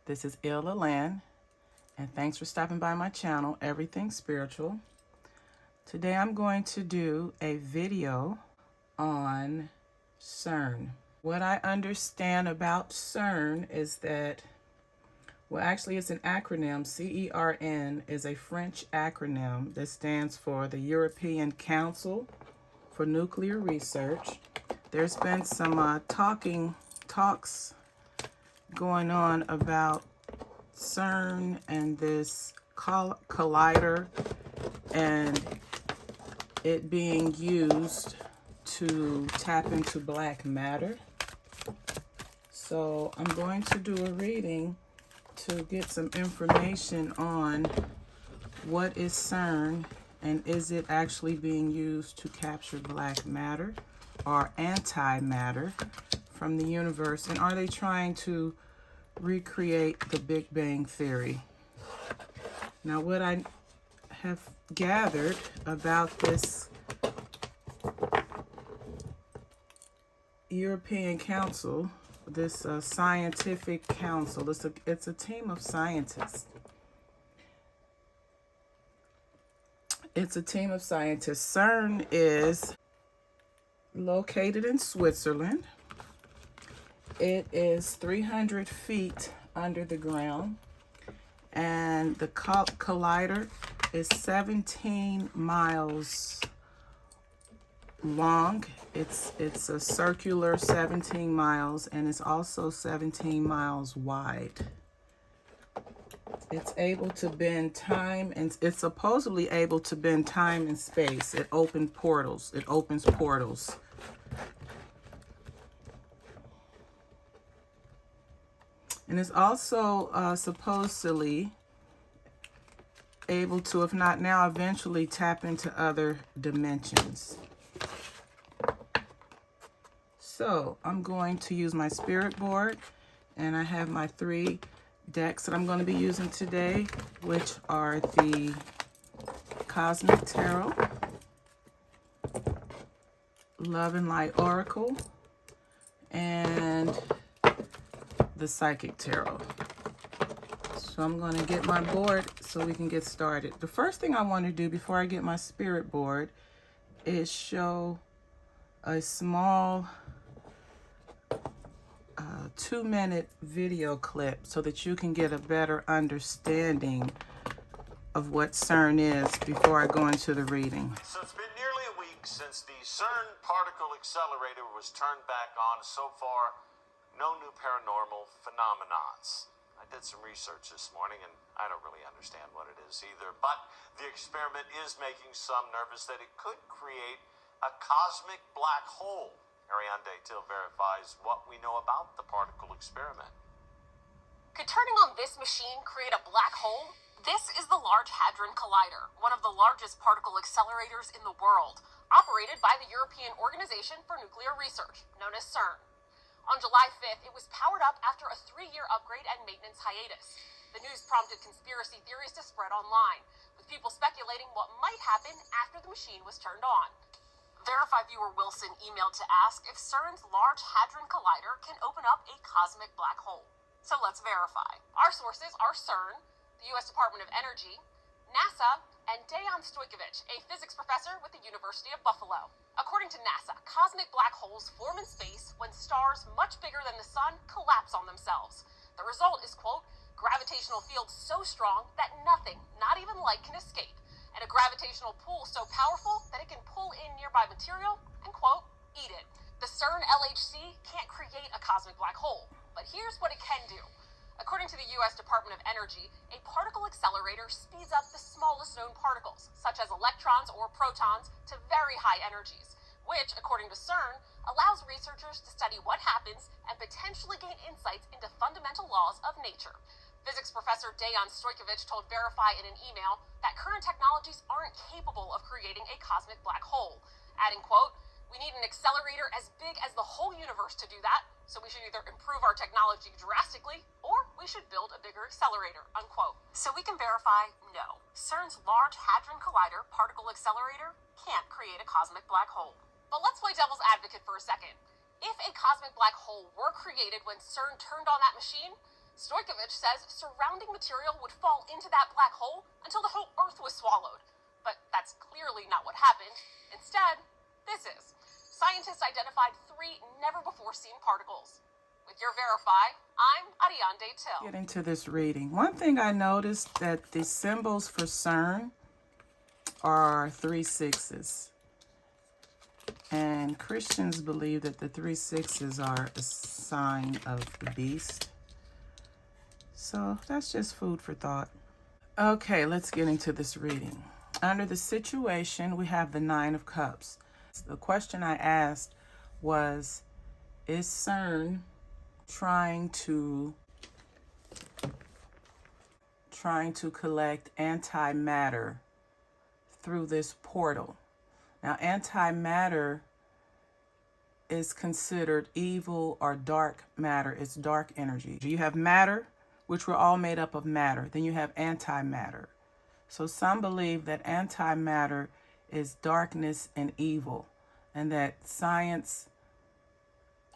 This is Illa Lynn, and thanks for stopping by my channel, Everything Spiritual. Today I'm going to do a video on CERN. What I understand about CERN is that, well, actually it's an acronym. CERN is a French acronym that stands for the European Council for Nuclear Research. There's been some talks going on about CERN and this collider and it being used to tap into black matter. So I'm going to do a reading to get some information on what is CERN and is it actually being used to capture black matter or antimatter from the universe, and are they trying to recreate the Big Bang Theory? Now, what I have gathered about this European Council, this scientific council, it's a team of scientists. It's a team of scientists. CERN is located in Switzerland. It is 300 feet under the ground, and the collider is 17 miles long. It's a circular 17 miles, and it's also 17 miles wide. It's able to bend time, and it's supposedly able to bend time and space. It opens portals. And it's also supposedly able to, if not now, eventually tap into other dimensions. So I'm going to use my spirit board, and I have my 3 decks that I'm going to be using today, which are the Cosmic Tarot, Love and Light Oracle, and the Psychic Tarot. So I'm going to get my board so we can get started. The first thing I want to do before I get my spirit board is show a small 2-minute video clip so that you can get a better understanding of what CERN is before I go into the reading. So it's been nearly a week since the CERN particle accelerator was turned back on. So far, no new paranormal phenomenons. I did some research this morning, and I don't really understand what it is either. But the experiment is making some nervous that it could create a cosmic black hole. Ariane Till verifies what we know about the particle experiment. Could turning on this machine create a black hole? This is the Large Hadron Collider, one of the largest particle accelerators in the world, operated by the European Organization for Nuclear Research, known as CERN. On July 5th, it was powered up after a 3-year upgrade and maintenance hiatus. The news prompted conspiracy theories to spread online, with people speculating what might happen after the machine was turned on. Verify viewer Wilson emailed to ask if CERN's Large Hadron Collider can open up a cosmic black hole. So let's verify. Our sources are CERN, the U.S. Department of Energy, NASA, and Dejan Stojkovic, a physics professor with the University of Buffalo. According to NASA, cosmic black holes form in space when stars much bigger than the sun collapse on themselves. The result is, quote, gravitational field so strong that nothing, not even light, can escape, and a gravitational pull so powerful that it can pull in nearby material and, quote, eat it. The CERN LHC can't create a cosmic black hole, but here's what it can do. According to the U.S. Department of Energy, a particle accelerator speeds up the smallest known particles, such as electrons or protons, to very high energies, which, according to CERN, allows researchers to study what happens and potentially gain insights into fundamental laws of nature. Physics professor Dejan Stojkovic told Verify in an email that current technologies aren't capable of creating a cosmic black hole, adding, quote, we need an accelerator as big as the whole universe to do that, so we should either improve our technology drastically or we should build a bigger accelerator, unquote. So we can verify, no, CERN's Large Hadron Collider particle accelerator can't create a cosmic black hole. But let's play devil's advocate for a second. If a cosmic black hole were created when CERN turned on that machine, Stojkovic says surrounding material would fall into that black hole until the whole Earth was swallowed. But that's clearly not what happened. Instead, this is. Scientists identified 3 never-before-seen particles. With your Verify, I'm Ariande Till. Get into this reading. One thing I noticed that the symbols for CERN are 3 6s. And Christians believe that the 3 6s are a sign of the beast. So that's just food for thought. Okay, let's get into this reading. Under the situation, we have the 9 of Cups. The question I asked was, is CERN trying to collect antimatter through this portal? Now, antimatter is considered evil or dark matter. It's dark energy. You have matter, which we're all made up of matter. Then you have antimatter. So some believe that antimatter is darkness and evil, and that science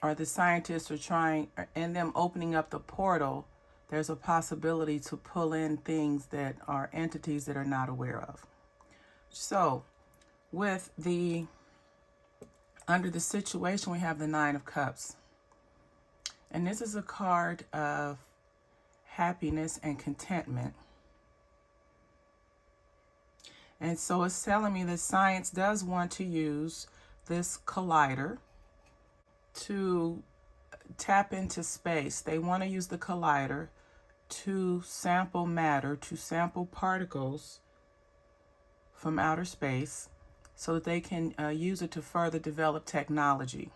or the scientists are trying, in them opening up the portal, there's a possibility to pull in things that are entities that are not aware of. So with the, under the situation, we have the 9 of Cups. And this is a card of happiness and contentment. And so it's telling me that science does want to use this collider to tap into space. They want to use the collider to sample matter, to sample particles from outer space so that they can use it to further develop technology.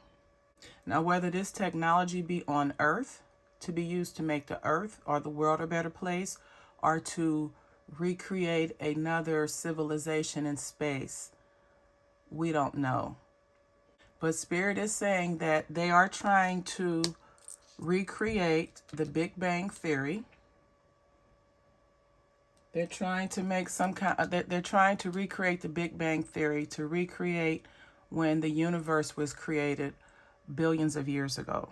Now, whether this technology be on Earth, to be used to make the Earth or the world a better place, or to recreate another civilization in space, we don't know. But Spirit is saying that they are trying to recreate the Big Bang Theory. They're trying to make some kind of, they're trying to recreate the Big Bang Theory, to recreate when the universe was created billions of years ago.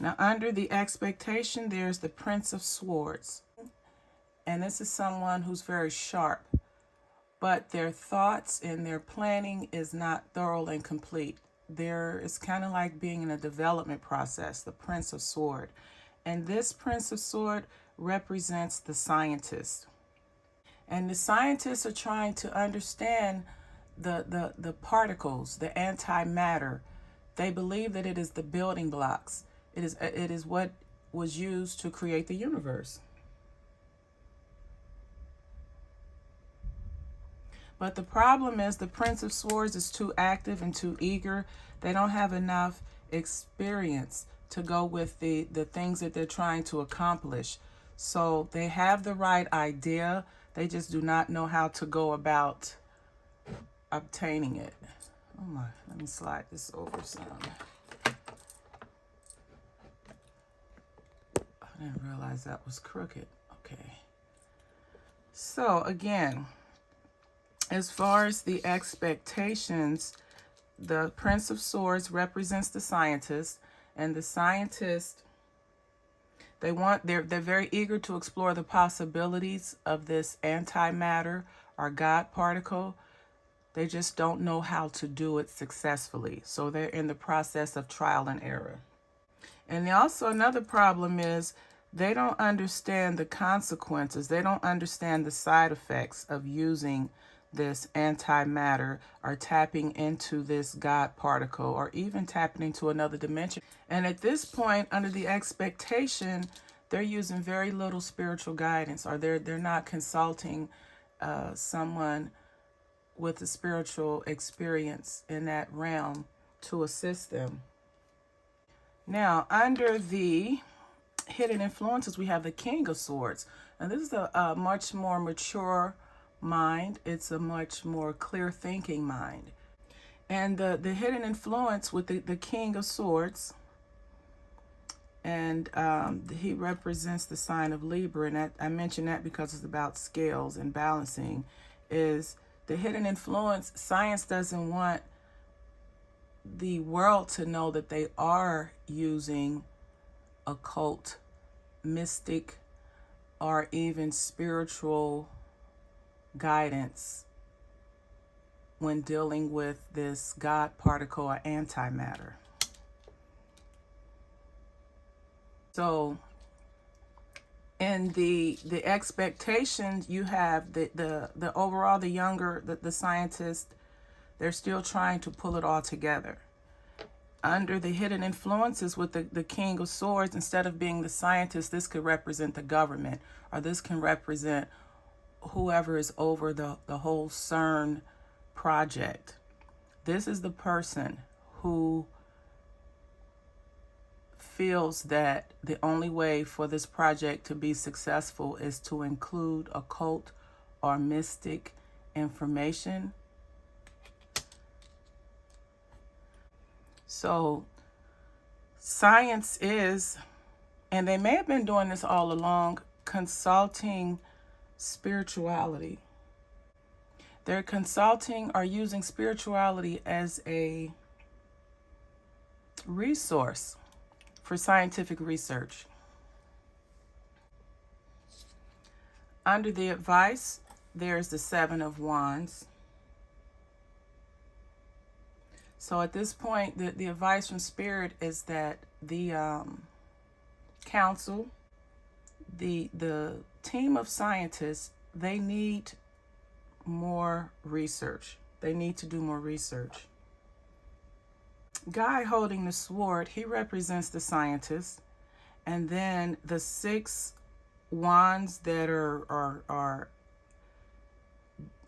Now, under the expectation, there's the Prince of Swords. And this is someone who's very sharp, but their thoughts and their planning is not thorough and complete. It's kind of like being in a development process, the Prince of Sword. And this Prince of Sword represents the scientist. And the scientists are trying to understand the particles, the antimatter. They believe that it is the building blocks. It is what was used to create the universe. But the problem is the Prince of Swords is too active and too eager. They don't have enough experience to go with the things that they're trying to accomplish. So they have the right idea. They just do not know how to go about obtaining it. Oh my, let me slide this over some. I didn't realize that was crooked. Okay. So again, as far as the expectations, the Prince of Swords represents the scientist, and the scientist, they're very eager to explore the possibilities of this antimatter or God particle. They just don't know how to do it successfully. So they're in the process of trial and error. And also another problem is they don't understand the consequences. They don't understand the side effects of using this antimatter or tapping into this God particle or even tapping into another dimension. And at this point, under the expectation, they're using very little spiritual guidance, or they're not consulting someone with a spiritual experience in that realm to assist them. Now, under the hidden influences, we have the King of Swords. And this is a much more mature mind. It's a much more clear thinking mind. And the hidden influence with the King of Swords, and he represents the sign of Libra, and that, I mention that because it's about scales and balancing, is the hidden influence. Science doesn't want the world to know that they are using occult, mystic, or even spiritual guidance when dealing with this God particle or antimatter. So in the expectations, you have the overall, the younger, the scientists, they're still trying to pull it all together. Under the hidden influences with the King of Swords, instead of being the scientist, this could represent the government, or this can represent whoever is over the whole CERN project. This is the person who feels that the only way for this project to be successful is to include occult or mystic information. So science is, and they may have been doing this all along, consulting spirituality. They're consulting or using spirituality as a resource for scientific research. Under the advice, there's the Seven of Wands. So at this point, the advice from Spirit is that the council, the team of scientists, they need more research. They need to do more research. Guy holding the sword, he represents the scientists. And then the 6 wands that are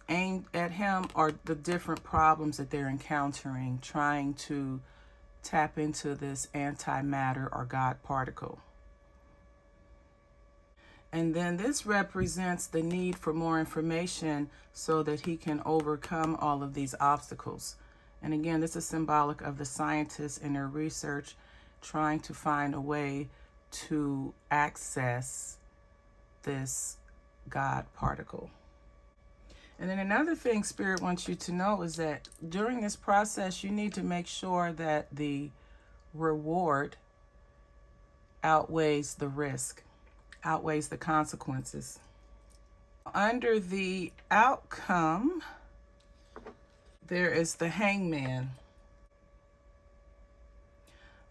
aimed at him are the different problems that they're encountering, trying to tap into this antimatter or God particle. And then this represents the need for more information so that he can overcome all of these obstacles. And again, this is symbolic of the scientists in their research trying to find a way to access this God particle. And then another thing Spirit wants you to know is that during this process, you need to make sure that the reward outweighs the risk, outweighs the consequences. Under the outcome, there is the Hangman.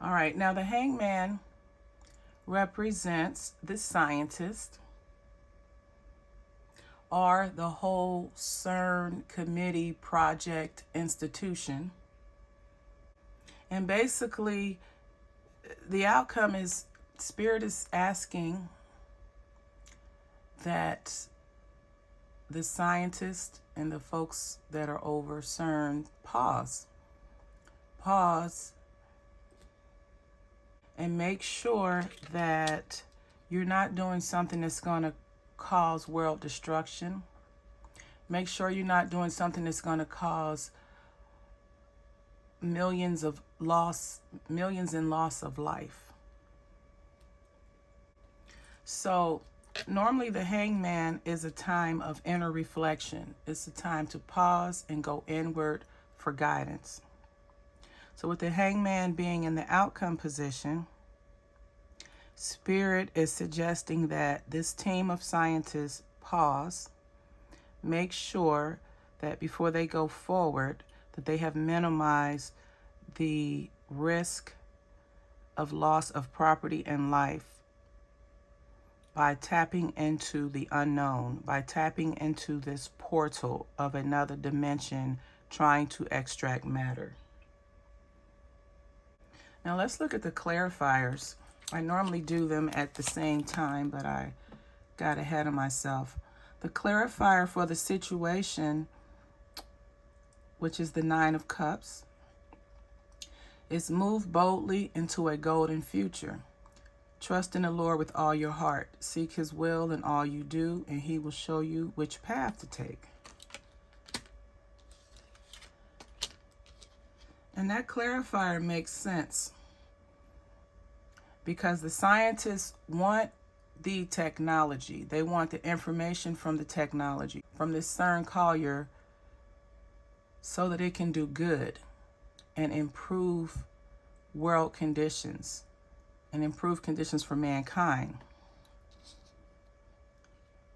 All right, now the Hangman represents the scientist or the whole CERN committee project institution. And basically, the outcome is Spirit is asking that the scientists and the folks that are over CERN pause and make sure that you're not doing something that's going to cause world destruction. Make sure you're not doing something that's going to cause millions in loss of life. So normally the Hangman is a time of inner reflection. It's a time to pause and go inward for guidance. So with the Hangman being in the outcome position, Spirit is suggesting that this team of scientists pause, make sure that before they go forward, that they have minimized the risk of loss of property and life by tapping into the unknown, by tapping into this portal of another dimension, trying to extract matter. Now let's look at the clarifiers. I normally do them at the same time, but I got ahead of myself. The clarifier for the situation, which is the 9 of Cups, is move boldly into a golden future. Trust in the Lord with all your heart. Seek his will in all you do, and he will show you which path to take. And that clarifier makes sense because the scientists want the technology. They want the information from the technology, from this CERN collier, so that it can do good. and improve world conditions and improve conditions for mankind.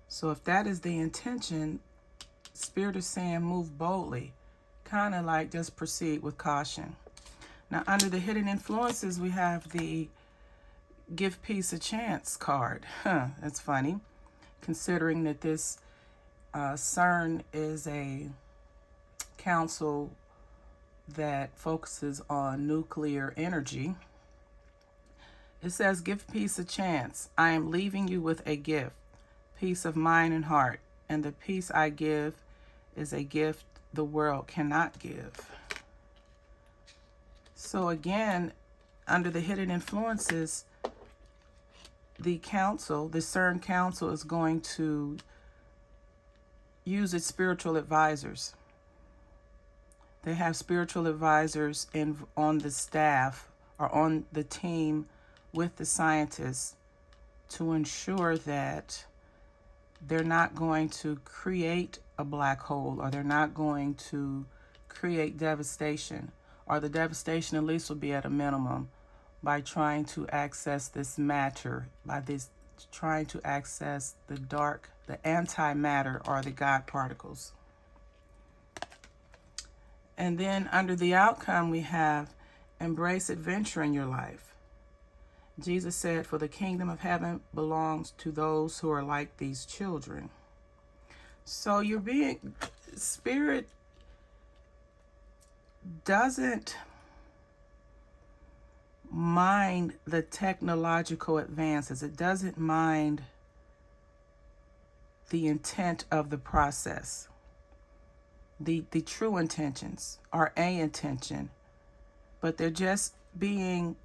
So if that is the intention, Spirit is saying move boldly, kind of like just proceed with caution. Now, under the hidden influences, we have the give peace a chance card. That's funny, considering that this CERN is a council that focuses on nuclear energy. It says, give peace a chance. I am leaving you with a gift, peace of mind and heart. And the peace I give is a gift the world cannot give. So again, under the hidden influences, the council, the CERN council, is going to use its spiritual advisors. They have spiritual advisors on the staff or on the team with the scientists to ensure that they're not going to create a black hole, or they're not going to create devastation, or the devastation at least will be at a minimum by trying to access this matter, trying to access the dark, the antimatter, or the God particles. And then under the outcome, we have embrace adventure in your life. Jesus said, for the kingdom of heaven belongs to those who are like these children. So Spirit doesn't mind the technological advances. It doesn't mind the intent of the process. The true intentions are a intention, but they're just being,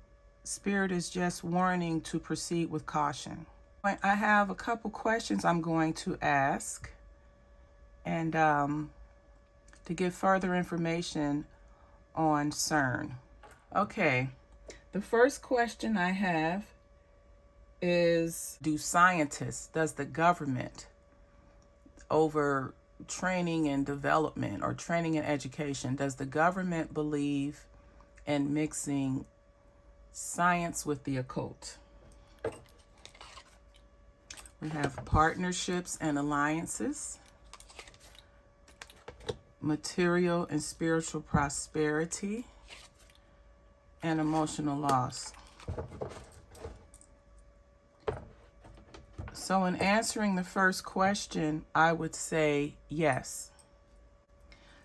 Spirit is just warning to proceed with caution. I have a couple questions I'm going to ask, and to give further information on CERN. Okay, the first question I have is, does the government, over training and development or training and education, does the government believe in mixing science with the occult? We have partnerships and alliances, material and spiritual prosperity, and emotional loss. So in answering the first question, I would say yes.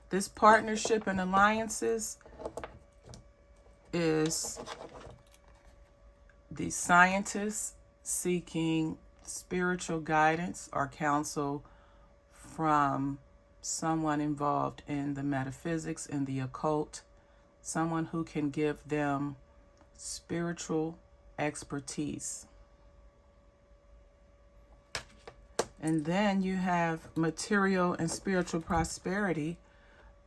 This partnership and alliances is the scientists seeking spiritual guidance or counsel from someone involved in the metaphysics and the occult, someone who can give them spiritual expertise. And then you have material and spiritual prosperity.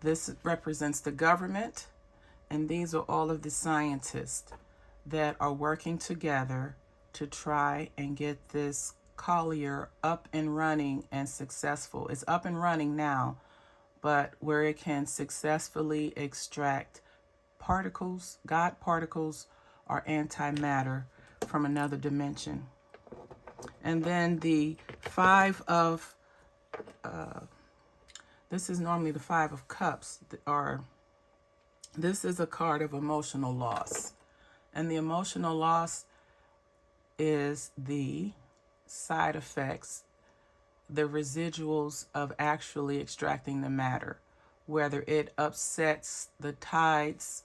This represents the government, and these are all of the scientists that are working together to try and get this collier up and running and successful. It's up and running now, but where it can successfully extract particles, God particles, or antimatter from another dimension. And then the this is normally the Five of Cups, this is a card of emotional loss. And the emotional loss is the side effects, the residuals of actually extracting the matter, whether it upsets the tides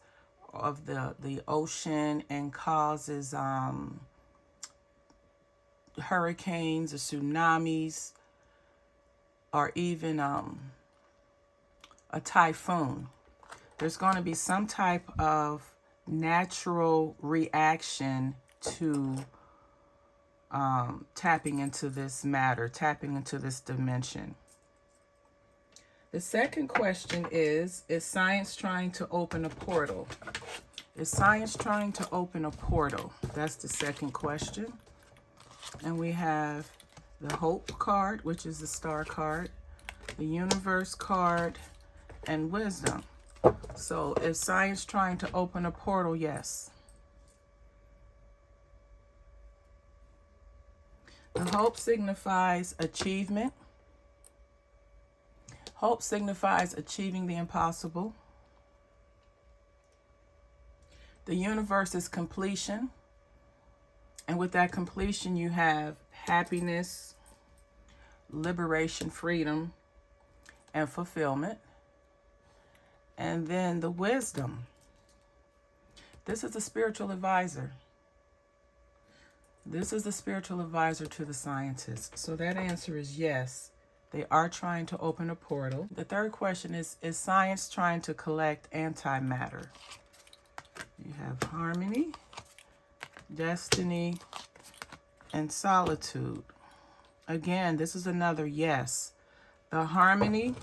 of the ocean and causes hurricanes or tsunamis, or even a typhoon. There's going to be some type of natural reaction to tapping into this matter, tapping into this dimension. The second question is science trying to open a portal? Is science trying to open a portal? That's the second question. And we have the Hope card, which is the Star card, the Universe card, and Wisdom. So is science trying to open a portal? Yes. The hope signifies achievement. Hope signifies achieving the impossible. The universe is completion. And with that completion, you have happiness, liberation, freedom, and fulfillment. And then the wisdom. This is a spiritual advisor. This is the spiritual advisor to the scientists. So that answer is yes. They are trying to open a portal. The third question is science trying to collect antimatter? You have harmony, destiny, and solitude. Again, this is another yes. The harmony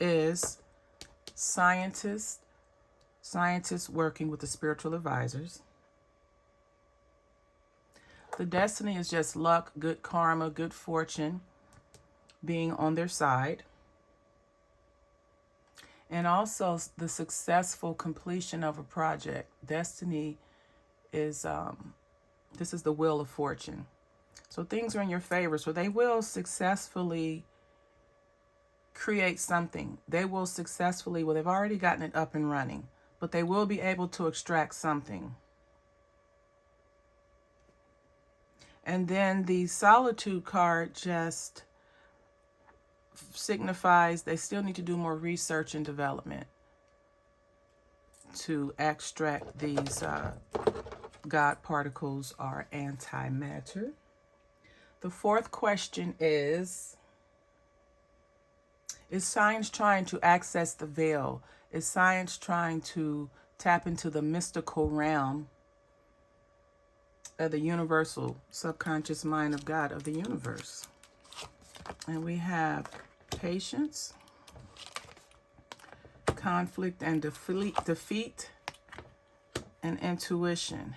is scientists working with the spiritual advisors. The destiny is just luck, good karma, good fortune being on their side. And also the successful completion of a project. Destiny is, this is the wheel of fortune. So things are in your favor. So they will successfully create something. They will successfully, well, they've already gotten it up and running, but they will be able to extract something. And then the solitude card just signifies they still need to do more research and development to extract these God particles or antimatter. The fourth question is science trying to access the veil? Is science trying to tap into the mystical realm of the universal subconscious mind of God of the universe? And we have patience, conflict and defeat, and intuition.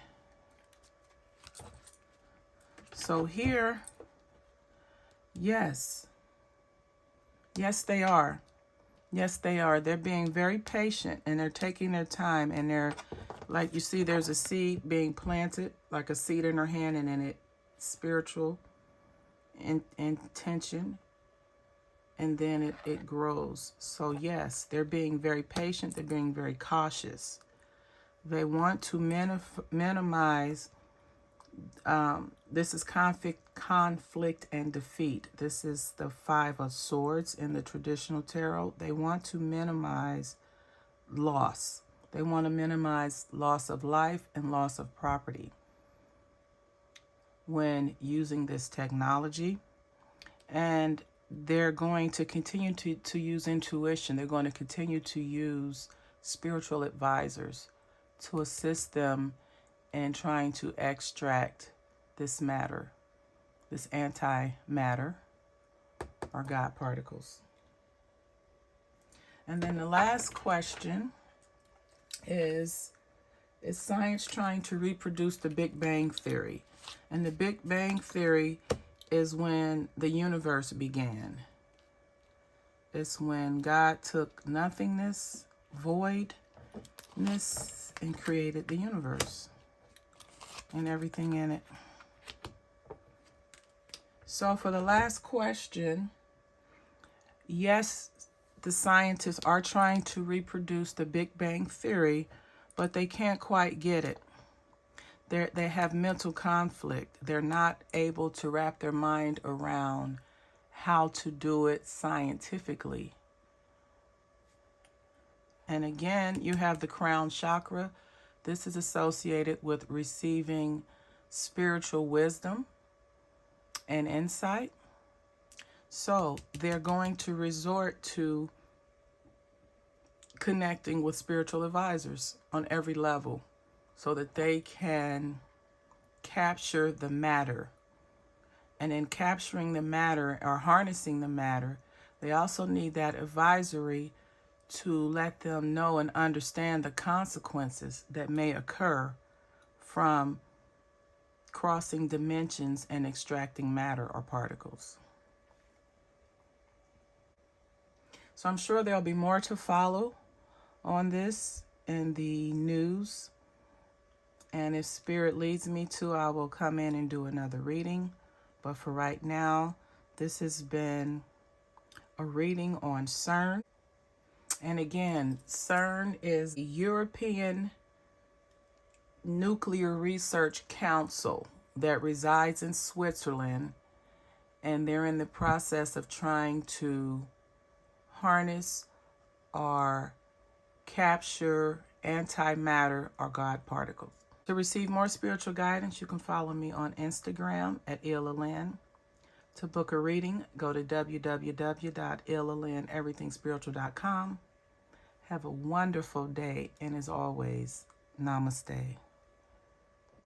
So here, yes. Yes, they are. Yes, they are. They're being very patient and they're taking their time, and they're, like you see, there's a seed being planted, like a seed in her hand, and then it spiritual intention, and then it grows. So yes, they're being very patient. They're being very cautious. They want to minimize, this is conflict and defeat. This is the 5 of Swords in the traditional tarot. They want to minimize loss. They want to minimize loss of life and loss of property when using this technology. And they're going to continue to use intuition. They're going to continue to use spiritual advisors to assist them in trying to extract this matter, this antimatter or God particles. And then the last question is science trying to reproduce the Big Bang Theory? And the Big Bang Theory is when the universe began. It's when God took nothingness, voidness, and created the universe and everything in it. So for the last question, yes, the scientists are trying to reproduce the Big Bang Theory, but they can't quite get it. They have mental conflict. They're not able to wrap their mind around how to do it scientifically. And again, you have the crown chakra. This is associated with receiving spiritual wisdom and insight. So they're going to resort to connecting with spiritual advisors on every level so that they can capture the matter. And in capturing the matter or harnessing the matter, they also need that advisory to let them know and understand the consequences that may occur from crossing dimensions and extracting matter or particles. So I'm sure there'll be more to follow on this in the news. And if Spirit leads me to, I will come in and do another reading. But for right now, this has been a reading on CERN. And again, CERN is the European Nuclear Research Council that resides in Switzerland. And they're in the process of trying to harness or capture antimatter or God particles. To receive more spiritual guidance, you can follow me on Instagram at Ilalyn. To book a reading, go to www.ilalyneverythingspiritual.com. Have a wonderful day, and as always, namaste.